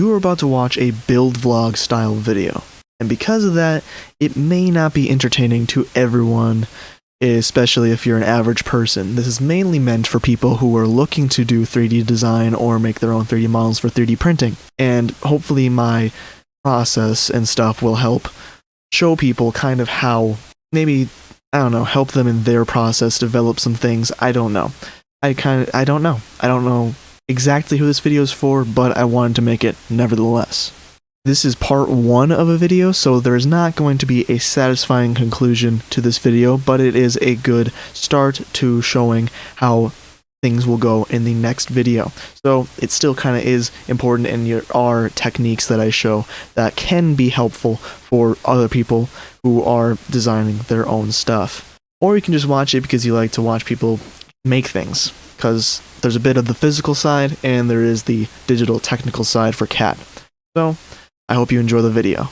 You are about to watch a build vlog style video, and because of that, it may not be entertaining to everyone, especially if you're an average person. This is mainly meant for people who are looking to do 3D design or make their own 3D models for 3D printing, and hopefully my process and stuff will help show people kind of how, maybe, I don't know, help them in their process, develop some things. I don't know. I don't know exactly who this video is for, but I wanted to make it nevertheless. This is part 1 of a video, so there is not going to be a satisfying conclusion to this video, but it is a good start to showing how things will go in the next video. So it still kind of is important, and there are techniques that I show that can be helpful for other people who are designing their own stuff. Or you can just watch it because you like to watch people make things, because there's a bit of the physical side and there is the digital technical side for CAD. So I hope you enjoy the video.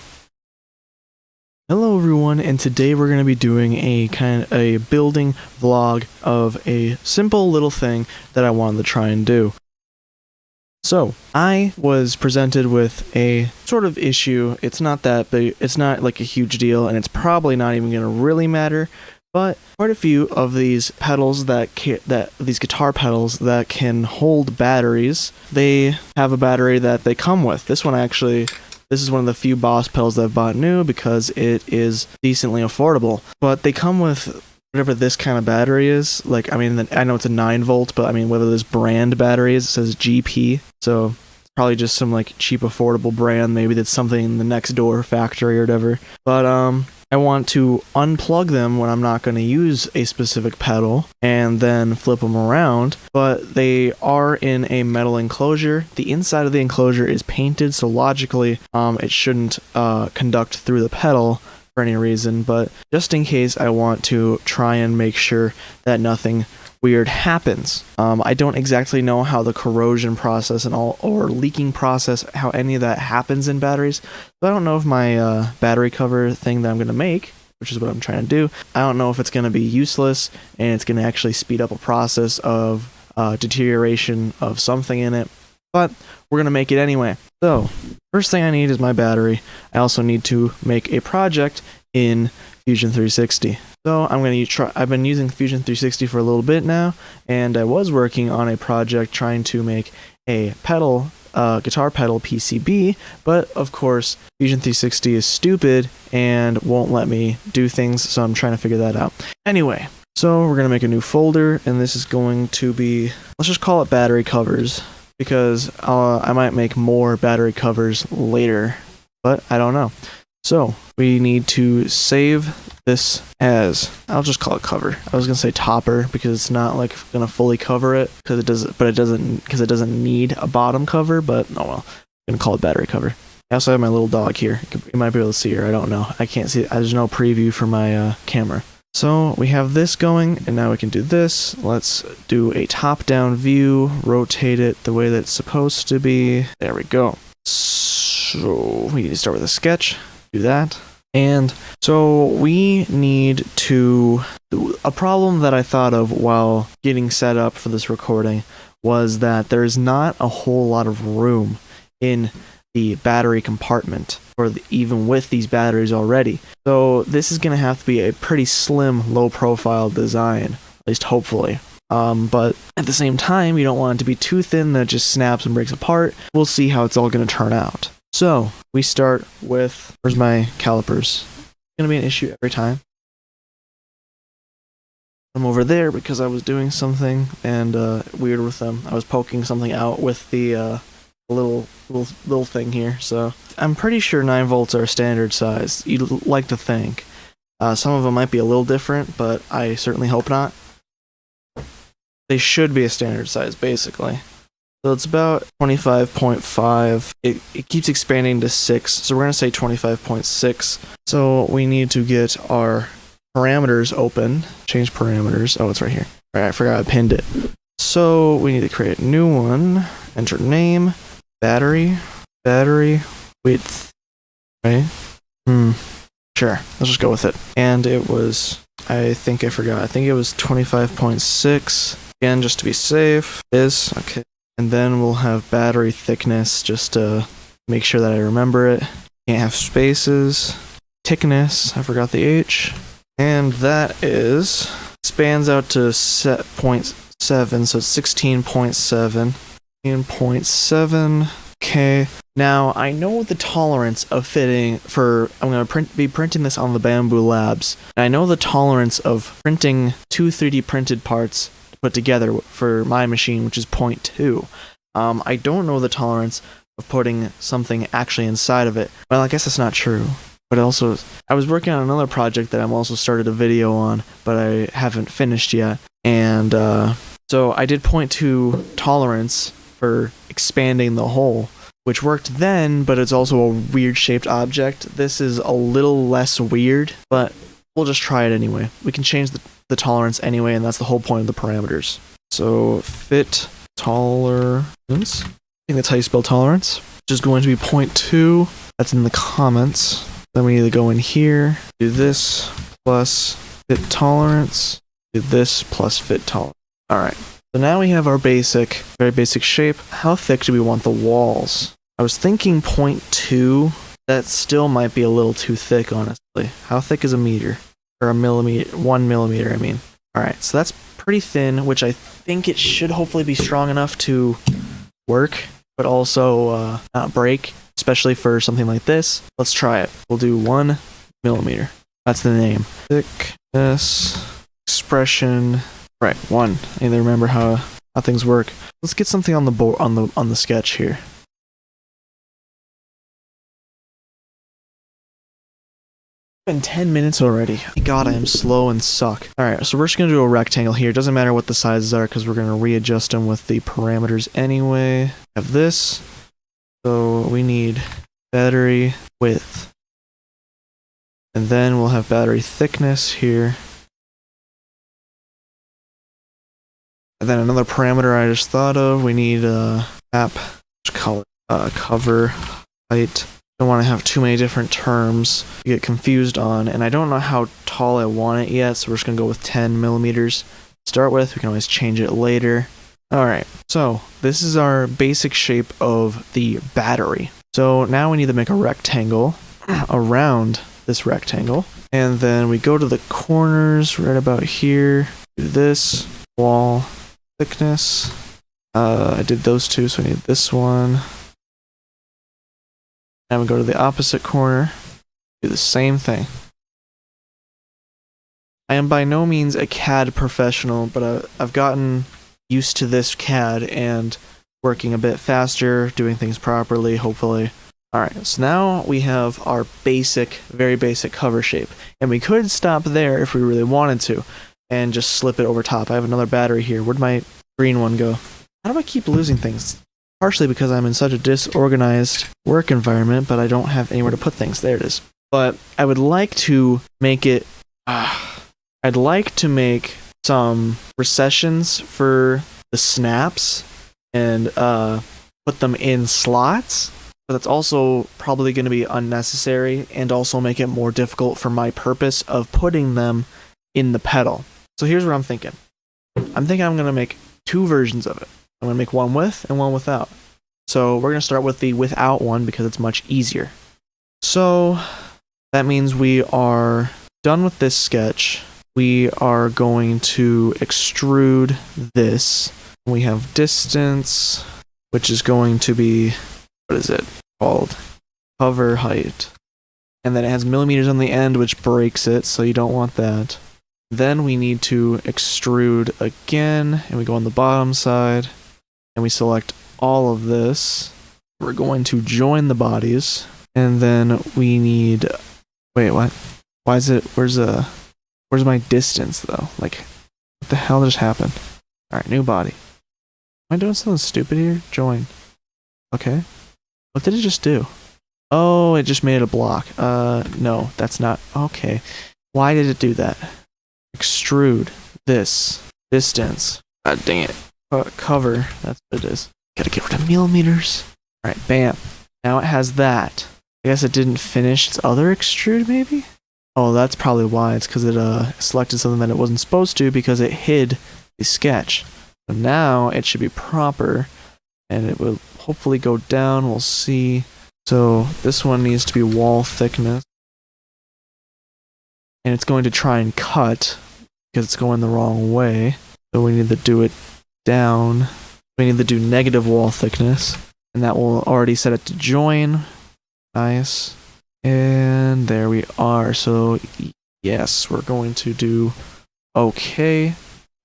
Hello everyone, and today we're going to be doing a building vlog of a simple little thing that I wanted to try and do. So, I was presented with a sort of issue. It's not that big, it's not like a huge deal, and it's probably not even going to really matter, but quite a few of these pedals these guitar pedals that can hold batteries, they have a battery that they come with. This is one of the few Boss pedals that I've bought new because it is decently affordable. But they come with whatever this kind of battery is. Like, I mean, I know it's a 9-volt, but I mean, whether this brand battery is, it says GP. So it's probably just some like cheap, affordable brand. Maybe that's something in the next door factory or whatever. But I want to unplug them when I'm not going to use a specific pedal and then flip them around, but they are in a metal enclosure. The inside of the enclosure is painted, so logically it shouldn't conduct through the pedal for any reason, but just in case, I want to try and make sure that nothing weird happens. I don't exactly know how the corrosion process or leaking process, how any of that happens in batteries. So I don't know if my battery cover thing that I'm going to make, which is what I'm trying to do, I don't know if it's going to be useless and it's going to actually speed up a process of deterioration of something in it, but we're going to make it anyway. So first thing I need is my battery. I also need to make a project in Fusion 360. So I'm going to I've been using Fusion 360 for a little bit now, and I was working on a project trying to make a guitar pedal PCB, but of course Fusion 360 is stupid and won't let me do things, so I'm trying to figure that out. Anyway, so we're going to make a new folder, and this is going to be, let's just call it battery covers, because I might make more battery covers later, but I don't know. So we need to save this as, I'll just call it cover. I was gonna say topper because it's not like gonna fully cover it because it doesn't need a bottom cover. But oh well, I'm gonna call it battery cover. I also have my little dog here. You might be able to see her. I don't know. I can't see. There's no preview for my camera. So we have this going, and now we can do this. Let's do a top-down view. Rotate it the way that it's supposed to be. There we go. So we need to start with a sketch. Do that. And so we need to, a problem that I thought of while getting set up for this recording was that there's not a whole lot of room in the battery compartment, even with these batteries already. So this is going to have to be a pretty slim, low profile design, at least hopefully. But at the same time, you don't want it to be too thin that it just snaps and breaks apart. We'll see how it's all going to turn out. So we start with, where's my calipers? It's going to be an issue every time. I'm over there because I was doing something and weird with them. I was poking something out with the little thing here. So I'm pretty sure 9 volts are standard size. You'd like to think. Some of them might be a little different, but I certainly hope not. They should be a standard size, basically. So it's about 25.5. It keeps expanding to 6, so we're going to say 25.6. So we need to get our parameters open. Change parameters. Oh, it's right here. All right, I forgot I pinned it. So we need to create a new one. Enter name, battery width. Right? Sure, let's just go with it. And it was, I think it was 25.6. Again, just to be safe. Okay. And then we'll have battery thickness, just Make sure that I remember it. Can't have spaces. Thickness, I forgot the H. And that is, spans out to set 0.7, so it's 16.7. 16.7, okay. Now, I know the tolerance of fitting for, I'm going to be printing this on the Bamboo Labs, and I know the tolerance of printing 2 3D printed parts put together for my machine, which is 0.2. I don't know the tolerance of putting something actually inside of it. Well, I guess that's not true. But also, I was working on another project that I'm also started a video on, but I haven't finished yet. And so I did 0.2 tolerance for expanding the hole, which worked then, but it's also a weird shaped object. This is a little less weird, but we'll just try it anyway. We can change the tolerance anyway, and that's the whole point of the parameters. So fit tolerance, I think that's how you spell tolerance, which is going to be 0.2. That's in the comments. Then we need to go in here, do this plus fit tolerance, do this plus fit tolerance. Alright, so now we have our very basic shape. How thick do we want the walls? I was thinking 0.2. That still might be a little too thick, honestly. How thick is a meter? Or a millimeter, 1 millimeter, I mean. Alright, so that's pretty thin, which I think it should hopefully be strong enough to work, but also not break. Especially for something like this. Let's try it. We'll do 1 millimeter. That's the name. Thickness, expression. Right, 1. I need to remember how things work. Let's get something on the board on the sketch here. It's been 10 minutes already. Thank God I am slow and suck. Alright, so we're just gonna do a rectangle here. It doesn't matter what the sizes are because we're gonna readjust them with the parameters anyway. Have this. So we need battery width. And then we'll have battery thickness here. And then another parameter I just thought of, we need map color, cover height. Don't want to have too many different terms to get confused on, and I don't know how tall I want it yet, so we're just gonna go with 10 millimeters to start with. We can always change it later. Alright, so this is our basic shape of the battery. So now we need to make a rectangle around this rectangle. And then we go to the corners right about here. Do this, wall, thickness. I did those two, so I need this one. Now we go to the opposite corner. Do the same thing. I am by no means a CAD professional, but I've gotten used to this CAD and working a bit faster, doing things properly, hopefully. Alright, so now we have our very basic cover shape. And we could stop there if we really wanted to, and just slip it over top. I have another battery here. Where'd my green one go? How do I keep losing things? Partially because I'm in such a disorganized work environment, but I don't have anywhere to put things. There it is. But I would like to make it... I'd like to make some recessions for the snaps and put them in slots, but that's also probably going to be unnecessary and also make it more difficult for my purpose of putting them in the pedal. So here's what I'm thinking. I'm going to make 2 versions of it. I'm going to make one with and one without. So we're going to start with the without one because it's much easier. So that means we are done with this sketch. We are going to extrude this. We have distance, which is going to be, what is it called? Cover height. And then it has millimeters on the end, which breaks it, so you don't want that. Then we need to extrude again, and we go on the bottom side, and we select all of this. We're going to join the bodies, and then we need, wait, what? Why is it, where's my distance, though? Like, what the hell just happened? Alright, new body. Am I doing something stupid here? Join. Okay. What did it just do? Oh, it just made it a block. No, that's not... Okay. Why did it do that? Extrude. This. Distance. God dang it. Cover. That's what it is. Gotta get rid of millimeters. Alright, bam. Now it has that. I guess it didn't finish its other extrude, maybe? Oh, that's probably why. It's because it selected something that it wasn't supposed to because it hid the sketch. So now it should be proper, and it will hopefully go down. We'll see. So this one needs to be wall thickness. And it's going to try and cut because it's going the wrong way. So we need to do it down. We need to do negative wall thickness. And that will already set it to join. Nice. And there we are. So yes, we're going to do okay.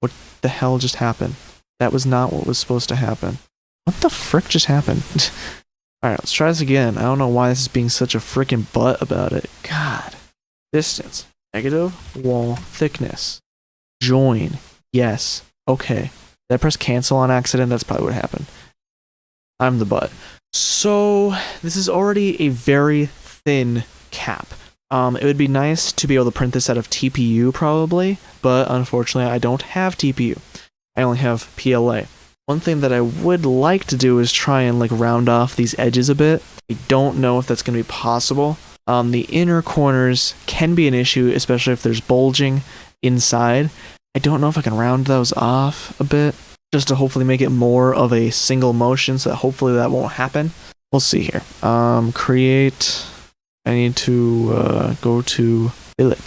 What the hell just happened? That was not what was supposed to happen. What the frick just happened? Alright, let's try this again. I don't know why this is being such a freaking butt about it. God. Distance. Negative wall thickness. Join. Yes. Okay. Did I press cancel on accident? That's probably what happened. I'm the butt. So, this is already a very thin cap. It would be nice to be able to print this out of TPU probably, but unfortunately I don't have TPU. I only have PLA. One thing that I would like to do is try and like round off these edges a bit. I don't know if that's going to be possible. The inner corners can be an issue, especially if there's bulging inside. I don't know if I can round those off a bit, just to hopefully make it more of a single motion, so that hopefully that won't happen. We'll see here. Create. I need to go to fillet.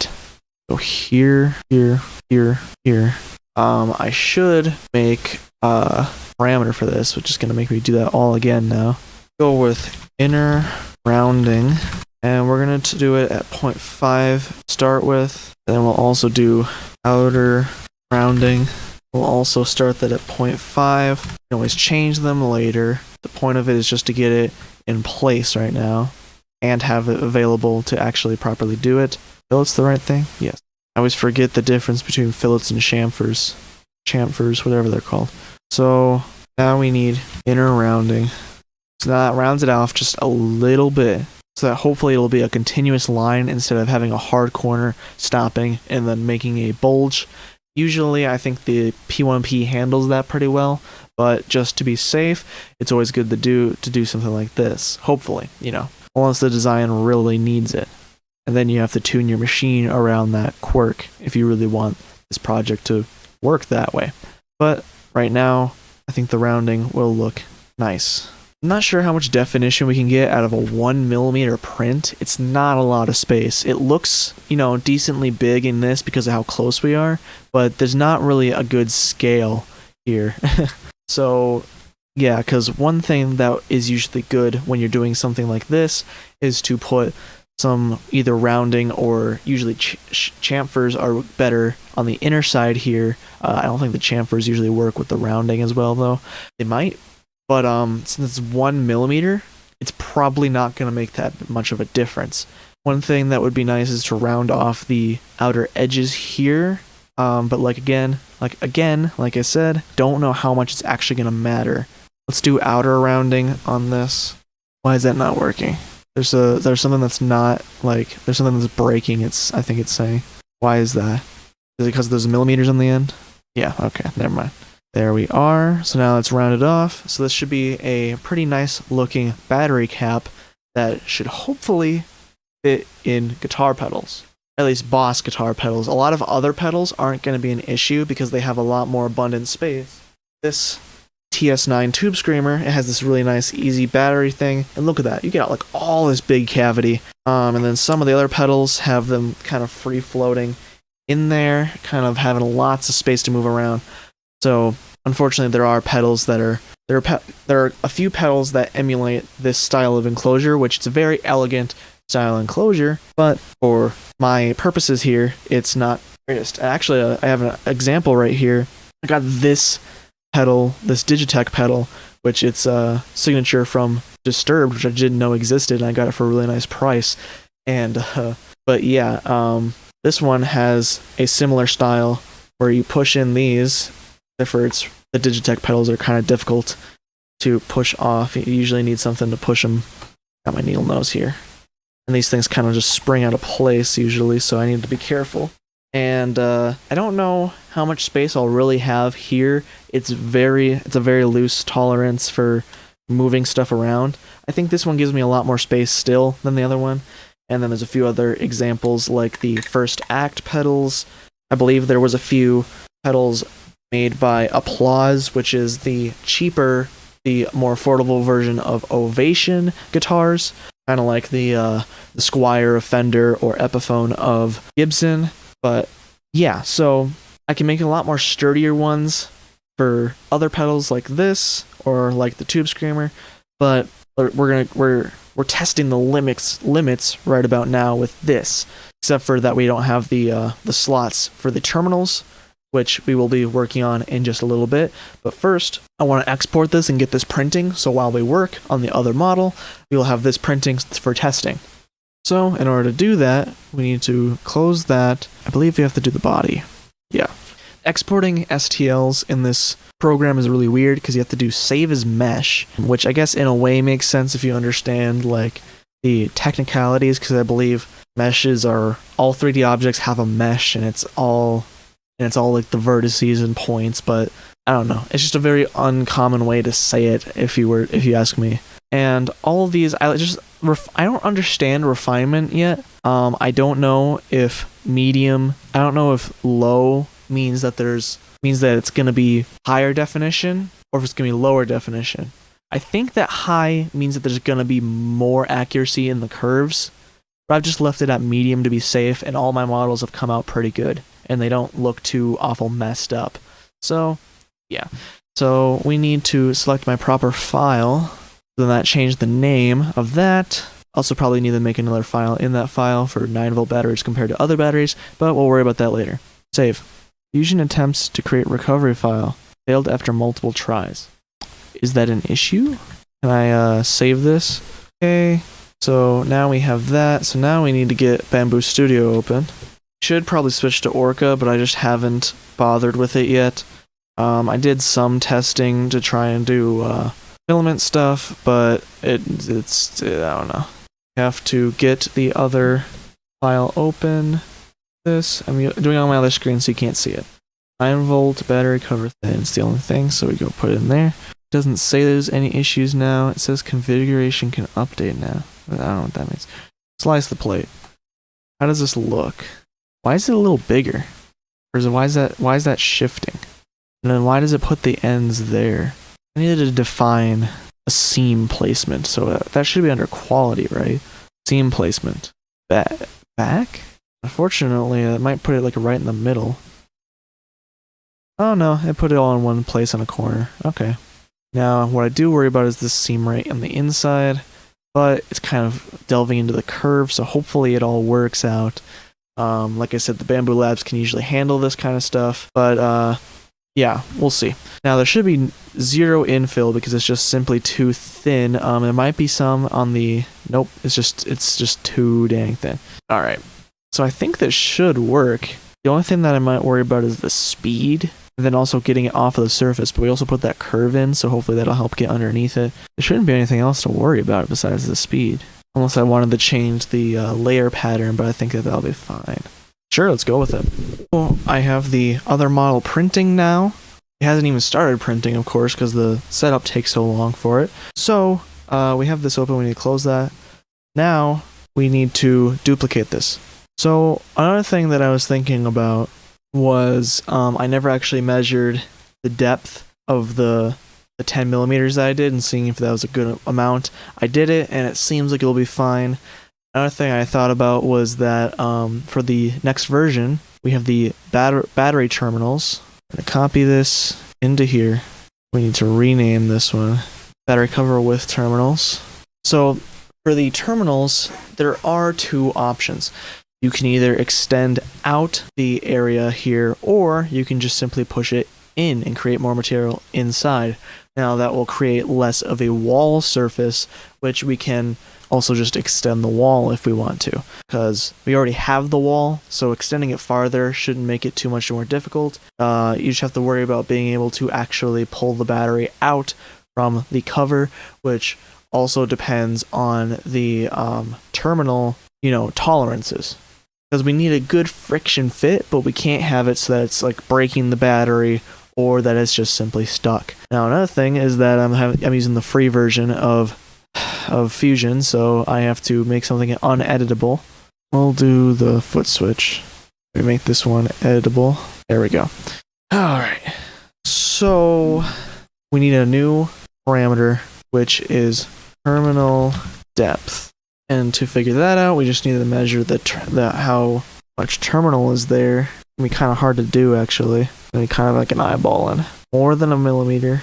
Go here, here, here, here. I should make a parameter for this, which is going to make me do that all again now. Go with inner rounding, and we're going to do it at 0.5 start with. And then we'll also do outer rounding. We'll also start that at 0.5. You can always change them later. The point of it is just to get it in place right now and have it available to actually properly do it. Fillets the right thing? Yes. I always forget the difference between fillets and chamfers. Chamfers, whatever they're called. So now we need inner rounding. So now that rounds it off just a little bit, so that hopefully it'll be a continuous line instead of having a hard corner stopping and then making a bulge. Usually I think the P1P handles that pretty well, but just to be safe, it's always good to do something like this. Hopefully, you know, unless the design really needs it. And then you have to tune your machine around that quirk if you really want this project to work that way. But right now, I think the rounding will look nice. I'm not sure how much definition we can get out of a 1mm print. It's not a lot of space. It looks, you know, decently big in this because of how close we are, but there's not really a good scale here. So, yeah, because one thing that is usually good when you're doing something like this is to put some either rounding or usually chamfers are better on the inner side here. I don't think the chamfers usually work with the rounding as well, though. They might. But since it's 1mm, it's probably not going to make that much of a difference. One thing that would be nice is to round off the outer edges here. But like I said, don't know how much it's actually going to matter. Let's do outer rounding on this. Why is that not working? There's something that's not, like, there's something that's breaking, I think it's saying. Why is that? Is it because there's millimeters on the end? Yeah, okay, never mind. There we are. So now it's rounded off. So this should be a pretty nice looking battery cap that should hopefully fit in guitar pedals. At least Boss guitar pedals. A lot of other pedals aren't going to be an issue because they have a lot more abundant space. This TS9 Tube Screamer, it has this really nice easy battery thing, and look at that, you get like all this big cavity, and then some of the other pedals have them kind of free floating in there, kind of having lots of space to move around. So unfortunately there are pedals that are there are a few pedals that emulate this style of enclosure, which is a very elegant style enclosure, but for my purposes here it's not the greatest. Actually I have an example right here. I got this pedal, this Digitech pedal, which it's a signature from Disturbed, which I didn't know existed, and I got it for a really nice price. And but yeah, this one has a similar style where you push in these. The Digitech pedals are kind of difficult to push off. You usually need something to push them. Got my needle nose here, and these things kind of just spring out of place usually, so I need to be careful. And I don't know how much space I'll really have here. It's a very loose tolerance for moving stuff around. I think this one gives me a lot more space still than the other one. And then there's a few other examples like the First Act pedals. I believe there was a few pedals made by Applause, which is the cheaper the more affordable version of Ovation guitars, kind of like the Squier, Fender, or Epiphone of Gibson. But yeah, so I can make a lot more sturdier ones for other pedals like this or like the Tube Screamer, but we're testing the limits right about now with this, except for that we don't have the slots for the terminals, which we will be working on in just a little bit. But first, I want to export this and get this printing, so while we work on the other model, we will have this printing for testing. So in order to do that, we need to close that. I believe we have to do the body. Yeah. Exporting STLs in this program is really weird because you have to do save as mesh, which I guess in a way makes sense if you understand like the technicalities, because I believe meshes are, all 3D objects have a mesh and it's all like the vertices and points, but I don't know. It's just a very uncommon way to say it if you ask me. And all of these, I don't understand refinement yet. I don't know if medium, I don't know if low means that it's going to be higher definition or if it's going to be lower definition. I think that high means that there's going to be more accuracy in the curves, but I've just left it at medium to be safe, and all my models have come out pretty good and they don't look too awful messed up. So yeah, so we need to select my proper file. Then that changed the name of that. Also probably need to make another file in that file for 9-volt batteries compared to other batteries, but we'll worry about that later. Save. Fusion attempts to create recovery file. Failed after multiple tries. Is that an issue? Can I save this? Okay, so now we have that. So now we need to get Bamboo Studio open. Should probably switch to Orca, but I just haven't bothered with it yet. I did some testing to try and do filament stuff, but it's I don't know. I have to get the other file open. I'm doing it on my other screen so you can't see it. 9-volt battery cover thin. It's the only thing, so we go put it in there. It doesn't say there's any issues now. It says configuration can update now. I don't know what that means. Slice the plate. How does this look? Why is it a little bigger? Or why is that shifting? And then why does it put the ends there? I needed to define a seam placement, so that should be under quality, right? Seam placement. Back? Unfortunately, it might put it like right in the middle. Oh no, it put it all in one place on a corner. Okay. Now, what I do worry about is this seam right on the inside, but it's kind of delving into the curve, so hopefully it all works out. Like I said, the Bamboo Labs can usually handle this kind of stuff, but yeah, we'll see. Now, there should be 0 infill because it's just simply too thin. There might be some on the... Nope, it's just too dang thin. Alright, so I think this should work. The only thing that I might worry about is the speed, and then also getting it off of the surface, but we also put that curve in, so hopefully that'll help get underneath it. There shouldn't be anything else to worry about besides the speed. Unless I wanted to change the layer pattern, but I think that'll be fine. Sure, let's go with it. Well, I have the other model printing now. It hasn't even started printing, of course, because the setup takes so long for it. So, we have this open, we need to close that. Now, we need to duplicate this. So, another thing that I was thinking about was, I never actually measured the depth of the 10 millimeters that I did and seeing if that was a good amount. I did it, and it seems like it'll be fine. Another thing I thought about was that for the next version, we have the battery terminals. I'm going to copy this into here. We need to rename this one. Battery cover with terminals. So for the terminals, there are 2 options. You can either extend out the area here, or you can just simply push it in and create more material inside. Now that will create less of a wall surface, which we can also just extend the wall if we want to, because we already have the wall, so extending it farther shouldn't make it too much more difficult. You just have to worry about being able to actually pull the battery out from the cover, which also depends on the terminal, tolerances. Because we need a good friction fit, but we can't have it so that it's like breaking the battery or that it's just simply stuck. Now another thing is that I'm using the free version of Fusion, so I have to make something uneditable. We'll do the foot switch. We make this one editable. There we go. Alright. So we need a new parameter, which is terminal depth. And to figure that out, we just need to measure how much terminal is there. It can be kind of hard to do, actually. And kind of like an eyeballing. More than a millimeter.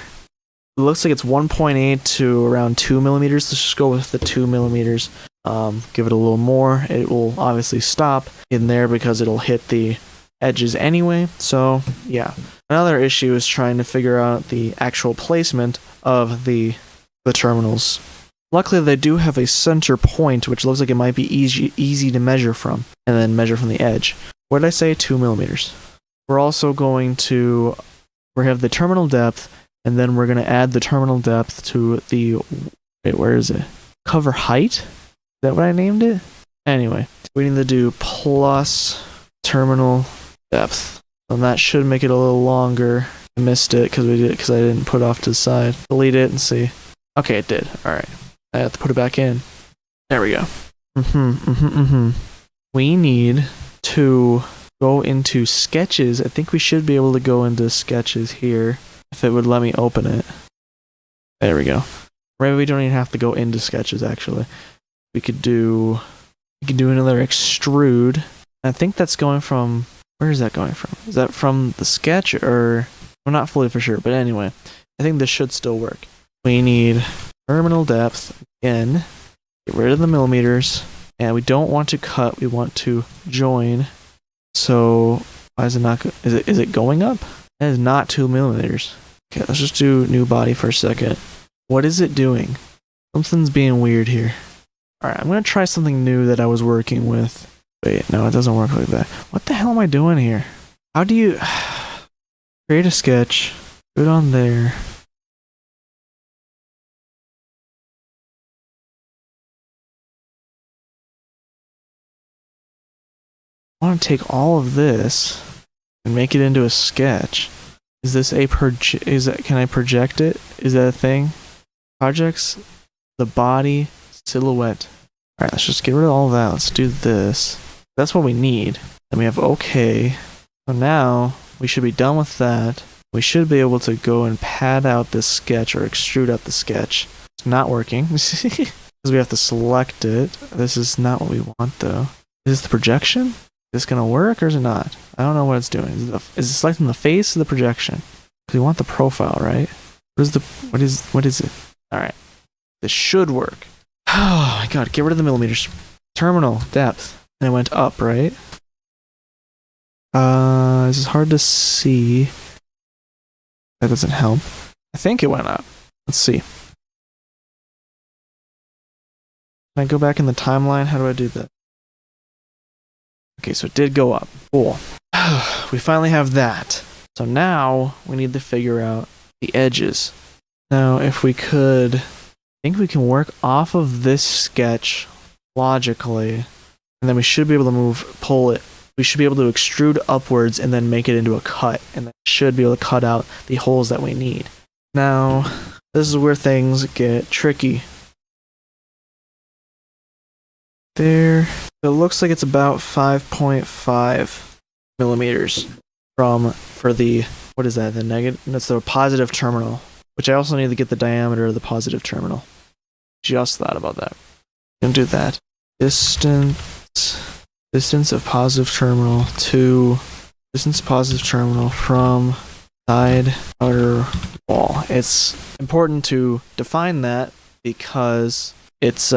It looks like it's 1.8 to around 2 millimeters. Let's just go with the 2 millimeters. Give it a little more. It will obviously stop in there because it'll hit the edges anyway. So yeah, another issue is trying to figure out the actual placement of the terminals. Luckily, they do have a center point, which looks like it might be easy to measure from, and then measure from the edge. What did I say? 2 millimeters. We're also going to we have the terminal depth, and then we're going to add the terminal depth to the where is it? Cover height? Is that what I named it? Anyway, we need to do plus terminal depth. And that should make it a little longer. I missed it because I didn't put it off to the side. Delete it and see. Okay, it did. Alright. I have to put it back in. There we go. We need to go into sketches. I think we should be able to go into sketches here if it would let me open it. There we go. Maybe we don't even have to go into sketches actually. We could do another extrude. I think that's going from, where is that going from? Is that from the sketch or, I'm not fully for sure, but anyway, I think this should still work. We need terminal depth again, get rid of the millimeters, and we don't want to cut, we want to join. So why is it not, is it going up? That is not 2 millimeters. Okay, let's just do new body for a second. What is it doing? Something's being weird here. Alright, I'm gonna try something new that I was working with. Wait, no, it doesn't work like that. What the hell am I doing here? How do you create a sketch, put it on there. I want to take all of this and make it into a sketch. Is this a can I project it? Is that a thing? Projects, the body, silhouette. Alright, let's just get rid of all of that. Let's do this. That's what we need. Then we have OK. So now we should be done with that. We should be able to go and pad out this sketch or extrude out the sketch. It's not working because we have to select it. This is not what we want though. Is this the projection? Is this gonna work or is it not? I don't know what it's doing. Is it selecting the face or the projection? Because we want the profile, right? What is it? Alright. This should work. Oh my god, get rid of the millimeters. Terminal depth. And it went up, right? This is hard to see. That doesn't help. I think it went up. Let's see. Can I go back in the timeline? How do I do that? Okay, so it did go up. Cool. We finally have that. So now we need to figure out the edges. Now, if we could, I think we can work off of this sketch logically, and then we should be able to pull it. We should be able to extrude upwards and then make it into a cut, and that should be able to cut out the holes that we need. Now, this is where things get tricky. There. It looks like it's about 5.5 millimeters for the, what is that, the negative? That's the positive terminal, which I also need to get the diameter of the positive terminal. Just thought about that. Gonna do that. Distance of positive terminal to distance positive terminal from side outer wall. It's important to define that because it's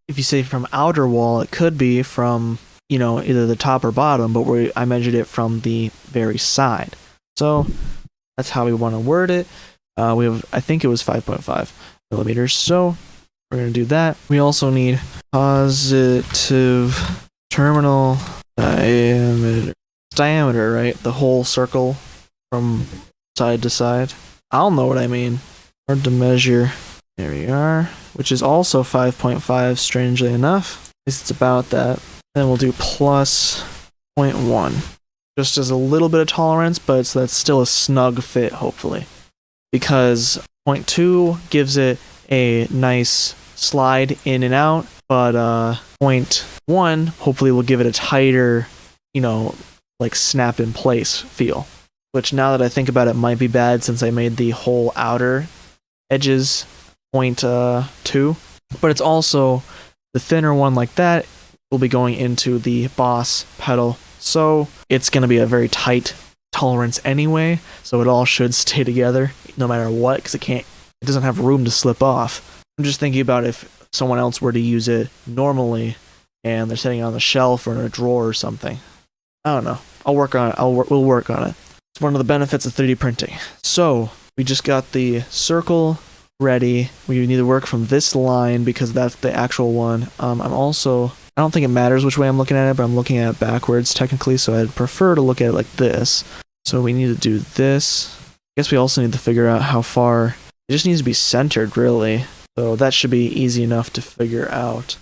if you say from outer wall, it could be from, you know, either the top or bottom, but I measured it from the very side. So that's how we want to word it. I think it was 5.5 millimeters. So we're going to do that. We also need positive terminal diameter. Diameter, right? The whole circle from side to side. I'll know what I mean. Hard to measure. There we are. Which is also 5.5, strangely enough. It's about that. Then we'll do plus 0.1. Just as a little bit of tolerance, but so that's still a snug fit, hopefully. Because 0.2 gives it a nice slide in and out, but 0.1 hopefully will give it a tighter, you know, like snap in place feel. Which now that I think about it might be bad since I made the whole outer edges 0.2, but it's also the thinner one like that will be going into the boss pedal. So it's going to be a very tight tolerance anyway, so it all should stay together no matter what, because it doesn't have room to slip off. I'm just thinking about if someone else were to use it normally and they're sitting on the shelf or in a drawer or something. I don't know. I'll work on it. We'll work on it. It's one of the benefits of 3D printing. So we just got the circle ready. We need to work from this line because that's the actual one. I don't think it matters which way I'm looking at it, but I'm looking at it backwards technically, so I'd prefer to look at it like this. So we need to do this. I guess we also need to figure out how far. It just needs to be centered, really. So that should be easy enough to figure out.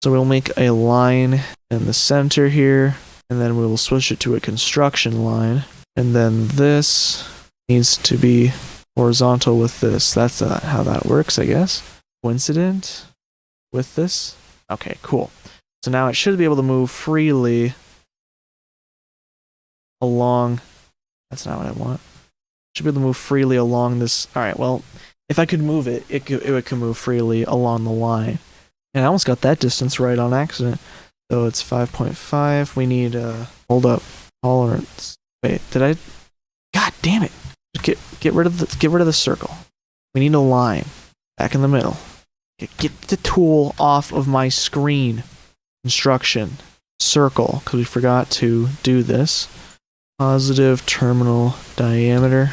So we'll make a line in the center here, and then we will switch it to a construction line. And then this needs to be horizontal with this. That's how that works, I guess. Coincident with this. Okay, cool. So now it should be able to move freely along. That's not what I want. It should be able to move freely along this. All right, well, if I could move it, it could move freely along the line. And I almost got that distance right on accident. So it's 5.5. We need hold up, tolerance. Wait, did I? God damn it! Get rid of the circle. We need a line back in the middle. Get the tool off of my screen. Construction circle, because we forgot to do this. Positive terminal diameter,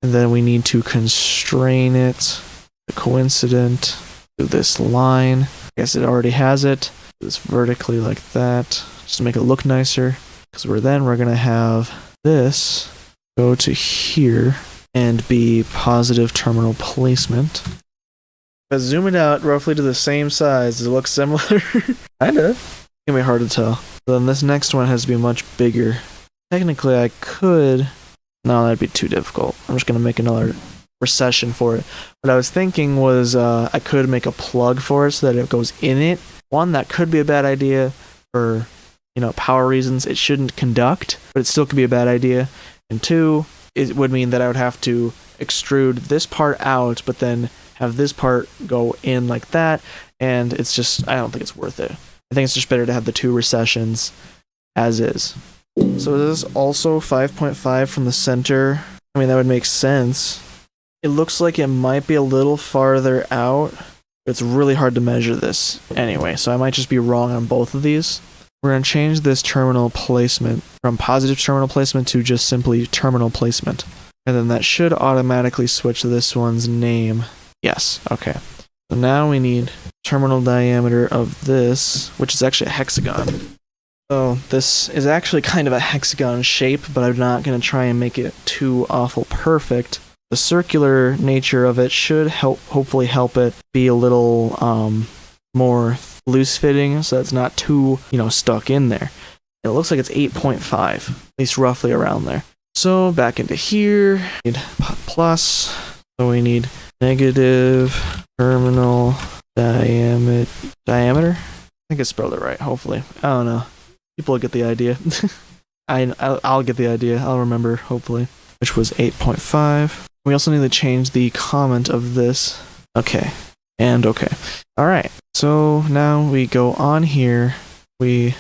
and then we need to constrain it. The coincident to this line. I guess it already has it. Do this vertically like that, just to make it look nicer. Because we're gonna have this go to here and be positive terminal placement. If I zoom it out roughly to the same size, does it look similar? Kinda. It's gonna be hard to tell. So then this next one has to be much bigger. Technically I could... No, that'd be too difficult. I'm just gonna make another recession for it. What I was thinking was I could make a plug for it so that it goes in it. One, that could be a bad idea for, power reasons. It shouldn't conduct, but it still could be a bad idea. And two, it would mean that I would have to extrude this part out, but then have this part go in like that, and it's just, I don't think it's worth it. I think it's just better to have the two recessions as is. So this is also 5.5 from the center. I mean, that would make sense. It looks like it might be a little farther out. It's really hard to measure this anyway, so I might just be wrong on both of these. We're going to change this terminal placement from positive terminal placement to just simply terminal placement. And then that should automatically switch this one's name. Yes, okay. So now we need terminal diameter of this, which is actually a hexagon. So this is actually kind of a hexagon shape, but I'm not going to try and make it too awful perfect. The circular nature of it should hopefully help it be a little more loose fitting, so it's not too, stuck in there. It looks like it's 8.5, at least roughly around there. So back into here, we need plus, so we need negative terminal diameter. I think I spelled it right, hopefully. I don't know. People will get the idea. I'll get the idea. I'll remember, hopefully. Which was 8.5. We also need to change the comment of this. Okay. And okay. Alright. So now we go on here. We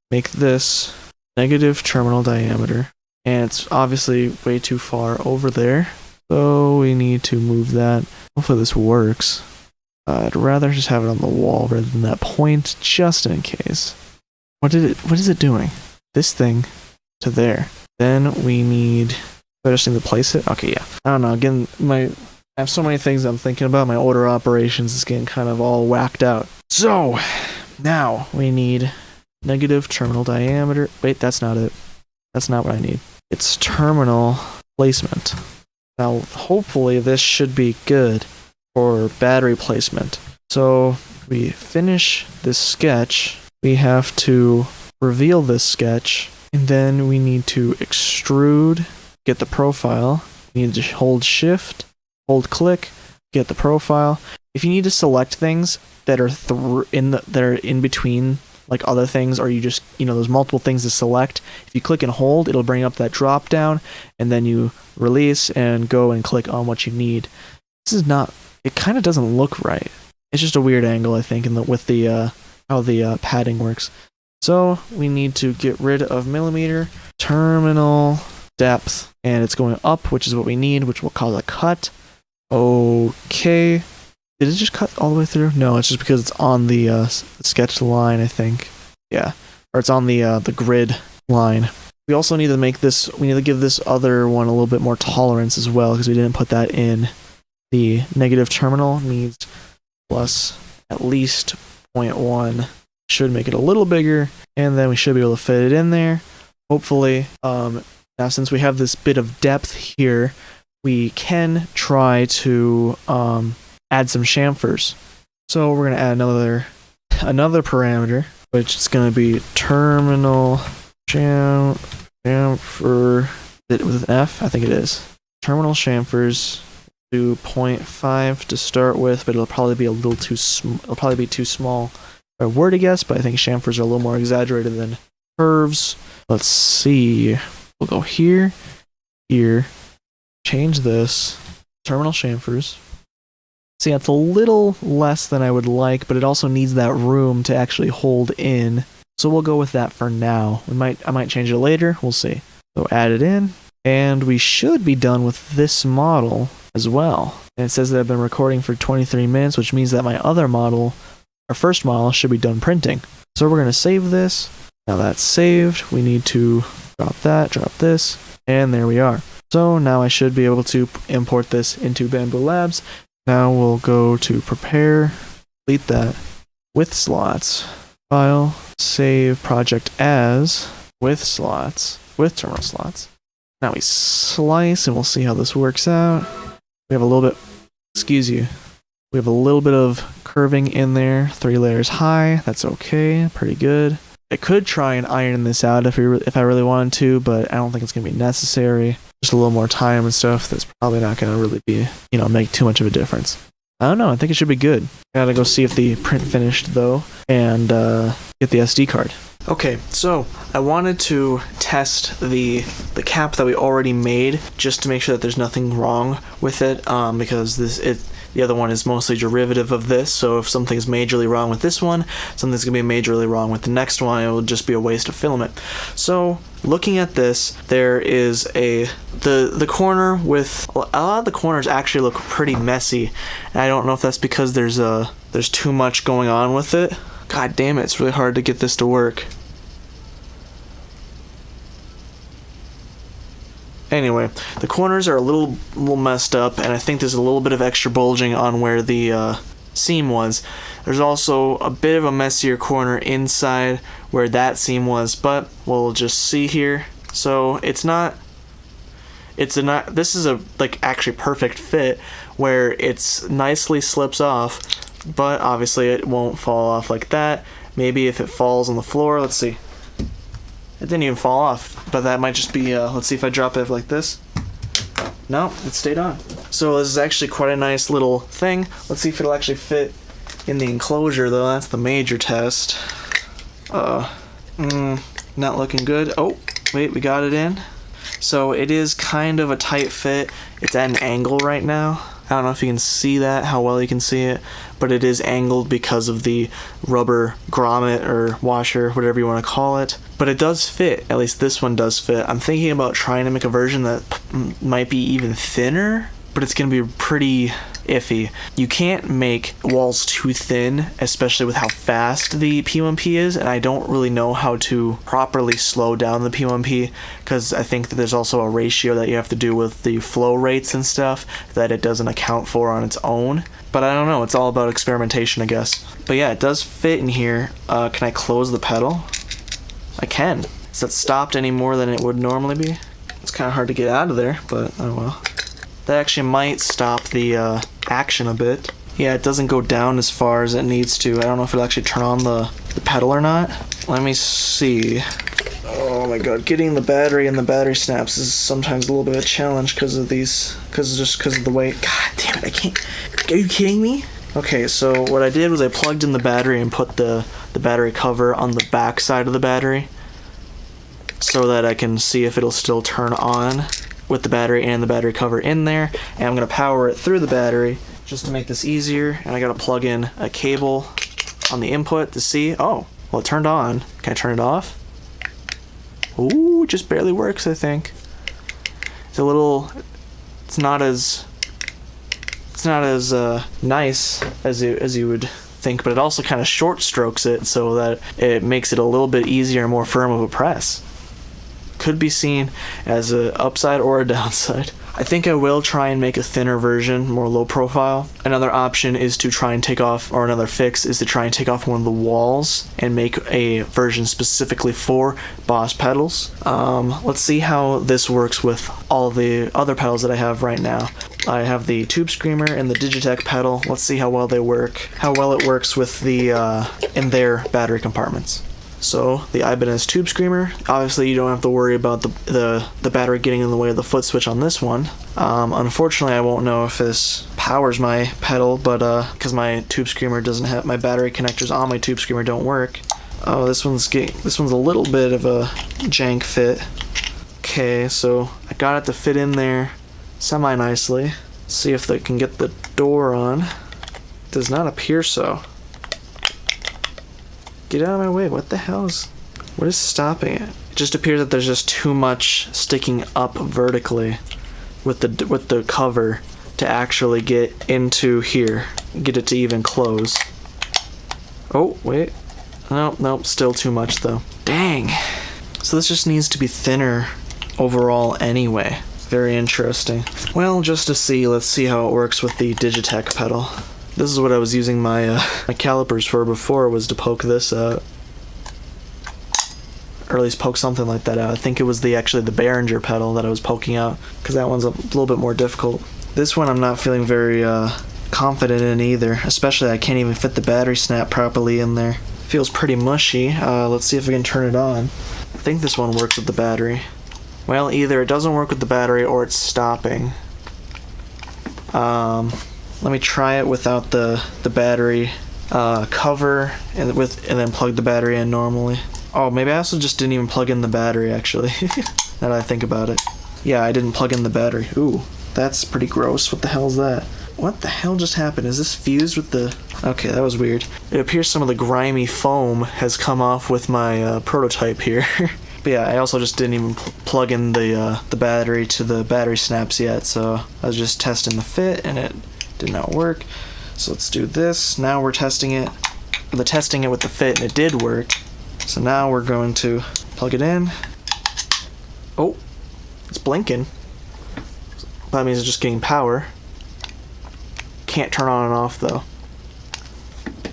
make this negative terminal diameter. And it's obviously way too far over there. So we need to move that. Hopefully this works. I'd rather just have it on the wall rather than that point, just in case. What is it doing? This thing to there. Then we need... I just need to place it? Okay, yeah. I don't know. Again, I have so many things I'm thinking about. My order operations is getting kind of all whacked out. So, now we need negative terminal diameter. Wait, that's not it. That's not what I need. It's terminal placement. Now, hopefully this should be good for battery placement. So, we finish this sketch. We have to reveal this sketch. And then we need to extrude... get the profile. You need to hold shift, hold click, get the profile. If you need to select things that are in between like other things, or you just, there's multiple things to select, if you click and hold, it'll bring up that drop down, and then you release and go and click on what you need. This is not, it kind of doesn't look right. It's just a weird angle, I think, with the how the padding works. So we need to get rid of millimeter, terminal depth, and it's going up, which is what we need, which we'll call a cut. Okay. Did it just cut all the way through? No, it's just because it's on the sketched line, I think. Yeah. Or it's on the grid line. We also need to make this, we need to give this other one a little bit more tolerance as well, because we didn't put that in. The negative terminal needs plus at least 0.1. Should make it a little bigger, and then we should be able to fit it in there, hopefully. Now, since we have this bit of depth here, we can try to add some chamfers. So we're going to add another parameter, which is going to be terminal chamfer. Is it with an F? I think it is. Terminal chamfers. Do 0.5 to start with, but it'll probably be a little too it'll probably be too small for a word to guess, but I think chamfers are a little more exaggerated than curves. Let's see. We'll go here, here, change this, terminal chamfers. See, that's a little less than I would like, but it also needs that room to actually hold in. So we'll go with that for now. I might change it later. We'll see. So add it in, and we should be done with this model as well. And it says that I've been recording for 23 minutes, which means that my other model, our first model, should be done printing. So we're going to save this. Now that's saved. We need to drop that, drop this, and there we are. So now I should be able to import this into Bamboo Labs. Now we'll go to prepare, delete that, with slots, file, save project as, with slots, with terminal slots. Now we slice, and we'll see how this works out. We have a little bit, we have a little bit of curving in there, 3 layers high. That's okay, pretty good. I could try and iron this out if I really wanted to, but I don't think it's going to be necessary. Just a little more time and stuff. That's probably not going to really be, make too much of a difference. I don't know. I think it should be good. Gotta go see if the print finished, though, and get the SD card. Okay, so I wanted to test the cap that we already made just to make sure that there's nothing wrong with it, because the other one is mostly derivative of this, so if something's majorly wrong with this one, something's going to be majorly wrong with the next one, it will just be a waste of filament. So, looking at this, there is the corner with, a lot of the corners actually look pretty messy, and I don't know if that's because there's too much going on with it. God damn it, it's really hard to get this to work. Anyway, the corners are a little messed up, and I think there's a little bit of extra bulging on where the seam was. There's also a bit of a messier corner inside where that seam was, but we'll just see here. So this is a actually perfect fit where it's nicely slips off, but obviously it won't fall off like that. Maybe if it falls on the floor, let's see. It didn't even fall off, but that might just be, let's see if I drop it like this. No, it stayed on. So this is actually quite a nice little thing. Let's see if it'll actually fit in the enclosure, though. That's the major test. Not looking good. Oh, wait, we got it in. So it is kind of a tight fit. It's at an angle right now. I don't know if you can see that, how well you can see it, but it is angled because of the rubber grommet or washer, whatever you want to call it. But it does fit, at least this one does fit. I'm thinking about trying to make a version that might be even thinner, but it's going to be pretty iffy. You can't make walls too thin, especially with how fast the P1P is, and I don't really know how to properly slow down the P1P, because I think that there's also a ratio that you have to do with the flow rates and stuff that it doesn't account for on its own. But I don't know, it's all about experimentation, I guess. But yeah, it does fit in here. Can I close the pedal? I can. Is that stopped any more than it would normally be? It's kind of hard to get out of there, but oh well. That actually might stop the action a bit. Yeah, it doesn't go down as far as it needs to. I don't know if it'll actually turn on the pedal or not. Let me see. Oh my god, getting the battery and the battery snaps is sometimes a little bit of a challenge because of the weight. God damn it, I can't. Are you kidding me? Okay, so what I did was I plugged in the battery and put the battery cover on the back side of the battery so that I can see if it'll still turn on with the battery and the battery cover in there, and I'm going to power it through the battery just to make this easier. And I got to plug in a cable on the input to see. Oh, well, it turned on. Can I turn it off? Ooh, it just barely works, I think. It's a little, it's not as nice as you would think, but it also kind of short strokes it so that it makes it a little bit easier and more firm of a press. Could be seen as a upside or a downside. I think I will try and make a thinner version, more low profile. Another option is to try and take off, or another fix is to try and take off one of the walls and make a version specifically for Boss pedals. Let's see how this works with all the other pedals that I have right now. I have the Tube Screamer and the Digitech pedal. Let's see how well they work, how well it works with the in their battery compartments. So the Ibanez Tube Screamer, obviously you don't have to worry about the battery getting in the way of the foot switch on this one. Unfortunately, I won't know if this powers my pedal, but because my Tube Screamer doesn't have, my battery connectors on my Tube Screamer don't work. Oh, this one's a little bit of a jank fit. Okay, so I got it to fit in there semi-nicely. See if they can get the door on. Does not appear so. Get out of my way. What the hell is... What is stopping it? It just appears that there's just too much sticking up vertically with the cover to actually get into here. Get it to even close. Oh, wait. Nope, still too much though. Dang. So this just needs to be thinner overall anyway. Very interesting. Well, just to see, let's see how it works with the Digitech pedal. This is what I was using my calipers for before, was to poke this out. Or at least poke something like that out. I think it was actually the Behringer pedal that I was poking out, because that one's a little bit more difficult. This one I'm not feeling very confident in either, especially I can't even fit the battery snap properly in there. Feels pretty mushy. Let's see if we can turn it on. I think this one works with the battery. Well, either it doesn't work with the battery or it's stopping. Let me try it without the battery cover and then plug the battery in normally. Oh, maybe I also just didn't even plug in the battery actually. Now that I think about it. Yeah, I didn't plug in the battery. Ooh, that's pretty gross. What the hell is that? What the hell just happened? Is this fused with the... Okay, that was weird. It appears some of the grimy foam has come off with my prototype here. But yeah, I also just didn't even plug in the battery to the battery snaps yet, so I was just testing the fit and it did not work. So let's do this. Now we're testing it with the fit, and it did work. So now we're going to plug it in. Oh, it's blinking. That means it's just getting power. Can't turn on and off though.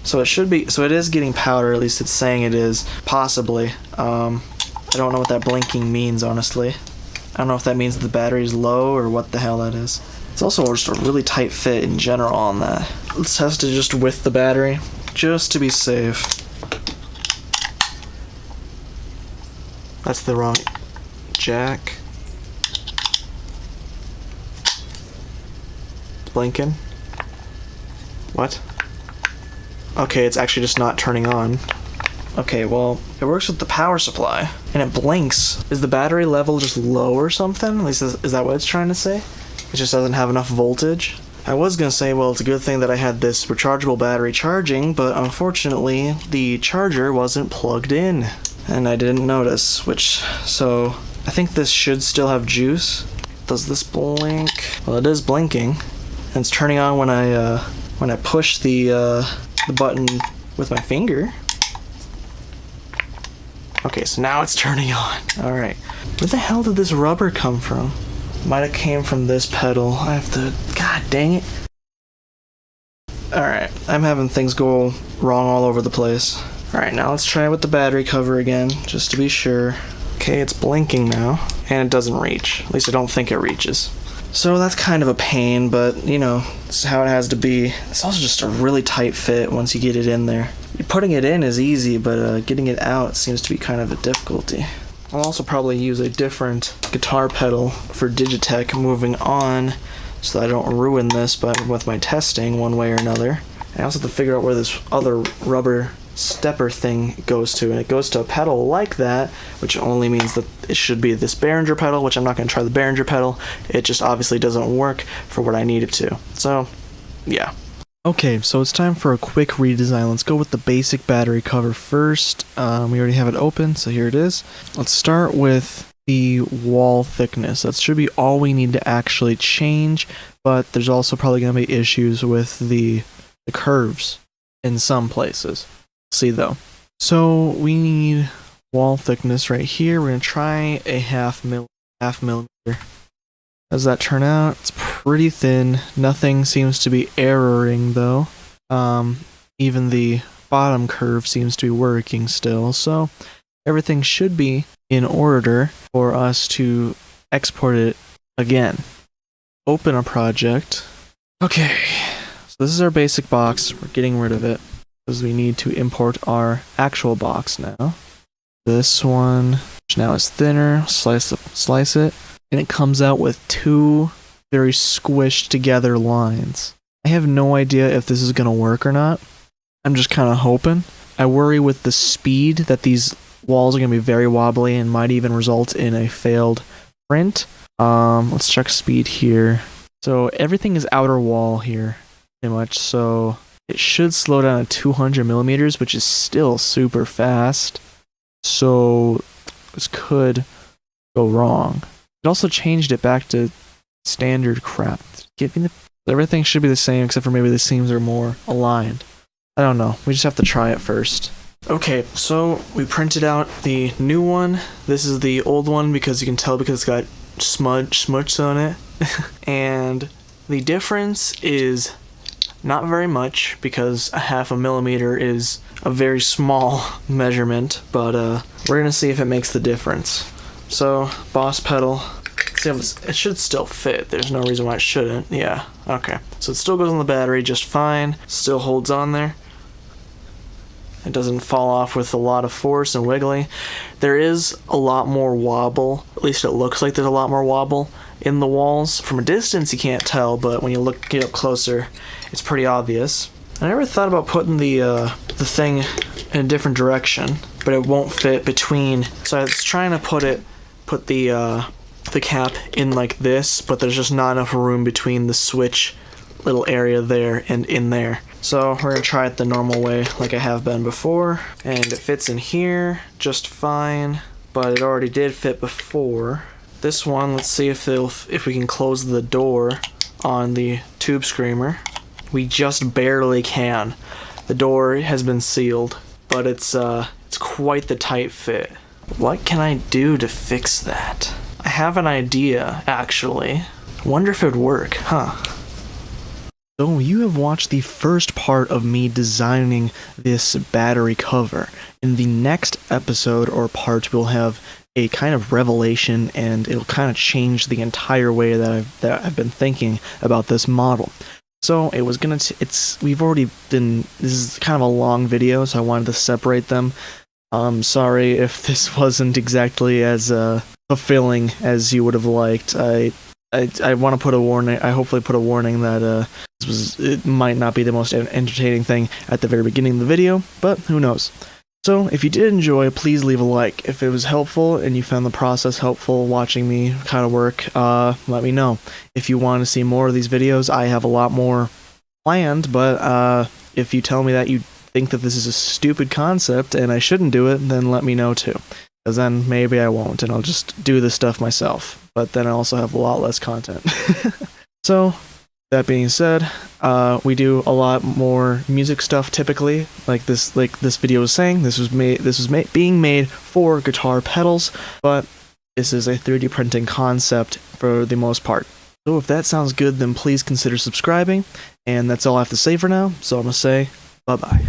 So it is getting power, at least it's saying it is, possibly. I don't know what that blinking means, honestly. I don't know if that means the battery's low or what the hell that is. It's also just a really tight fit in general on that. Let's test it just with the battery, just to be safe. That's the wrong jack. It's blinking. What? Okay, it's actually just not turning on. Okay, well, it works with the power supply, and it blinks. Is the battery level just low or something? At least is that what it's trying to say? It just doesn't have enough voltage? I was gonna say, well, it's a good thing that I had this rechargeable battery charging, but unfortunately, the charger wasn't plugged in, and I didn't notice, so I think this should still have juice. Does this blink? Well, it is blinking, and it's turning on when I push the button with my finger. Okay, so now it's turning on. Alright. Where the hell did this rubber come from? Might have came from this pedal. I have to... God dang it. Alright, I'm having things go wrong all over the place. Alright, now let's try it with the battery cover again, just to be sure. Okay, it's blinking now, and it doesn't reach. At least I don't think it reaches. So that's kind of a pain, but, you know, it's how it has to be. It's also just a really tight fit once you get it in there. Putting it in is easy, but getting it out seems to be kind of a difficulty. I'll also probably use a different guitar pedal for Digitech moving on, so that I don't ruin this with my testing one way or another. I also have to figure out where this other rubber stepper thing goes to, and it goes to a pedal like that, which only means that it should be this Behringer pedal, which I'm not going to try the Behringer pedal. It just obviously doesn't work for what I need it to. So, yeah. Okay, so it's time for a quick redesign. Let's go with the basic battery cover first. We already have it open, so here it is. Let's start with the wall thickness. That should be all we need to actually change, but there's also probably going to be issues with the curves in some places. See though. So we need wall thickness right here. We're going to try a half millimeter. Does that turn out? It's pretty thin. Nothing seems to be erroring though. Even the bottom curve seems to be working still, so everything should be in order for us to export it again. Open a project. Okay, so this is our basic box. We're getting rid of it because we need to import our actual box now. This one, which now is thinner, slice it, and it comes out with two very squished together lines. I have no idea if this is going to work or not. I'm just kind of hoping. I worry with the speed that these walls are going to be very wobbly and might even result in a failed print. Let's check speed here. So everything is outer wall here, pretty much, so it should slow down to 200 millimeters, which is still super fast. So this could go wrong. It also changed it back to standard crap. Everything should be the same except for maybe the seams are more aligned. I don't know. We just have to try it first. Okay, so we printed out the new one. This is the old one because you can tell because it's got smudge on it. And the difference is not very much because a half a millimeter is a very small measurement, but we're gonna see if it makes the difference. So, boss pedal. It should still fit. There's no reason why it shouldn't. Yeah, okay. So it still goes on the battery just fine. Still holds on there. It doesn't fall off with a lot of force and wiggly. There is a lot more wobble. At least it looks like there's a lot more wobble in the walls. From a distance you can't tell, but when you get up closer, it's pretty obvious. I never thought about putting the thing in a different direction, but it won't fit between. So I was trying to put the cap in like this, but there's just not enough room between the switch little area there and in there. So we're gonna try it the normal way like I have been before, and it fits in here just fine, but it already did fit before. This one, let's see if we can close the door on the tube screamer. We just barely can. The door has been sealed, but it's quite the tight fit. What can I do to fix that? I have an idea, actually. Wonder if it would work, huh? So you have watched the first part of me designing this battery cover. In the next episode or part, we'll have a kind of revelation, and it'll kind of change the entire way that I've been thinking about this model. So it was gonna. We've already been. This is kind of a long video, so I wanted to separate them. Sorry if this wasn't exactly as fulfilling as you would have liked. I want to put a warning. I hopefully put a warning that it might not be the most entertaining thing at the very beginning of the video, but who knows. So if you did enjoy, please leave a like. If it was helpful and you found the process helpful watching me kind of work, let me know. If you want to see more of these videos, I have a lot more planned, but if you tell me that you think that this is a stupid concept and I shouldn't do it, then let me know too. Because then maybe I won't, and I'll just do this stuff myself. But then I also have a lot less content. So, that being said, we do a lot more music stuff typically. Like this video was saying, this was being made for guitar pedals, but this is a 3D printing concept for the most part. So if that sounds good, then please consider subscribing. And that's all I have to say for now. So I'm gonna say bye bye.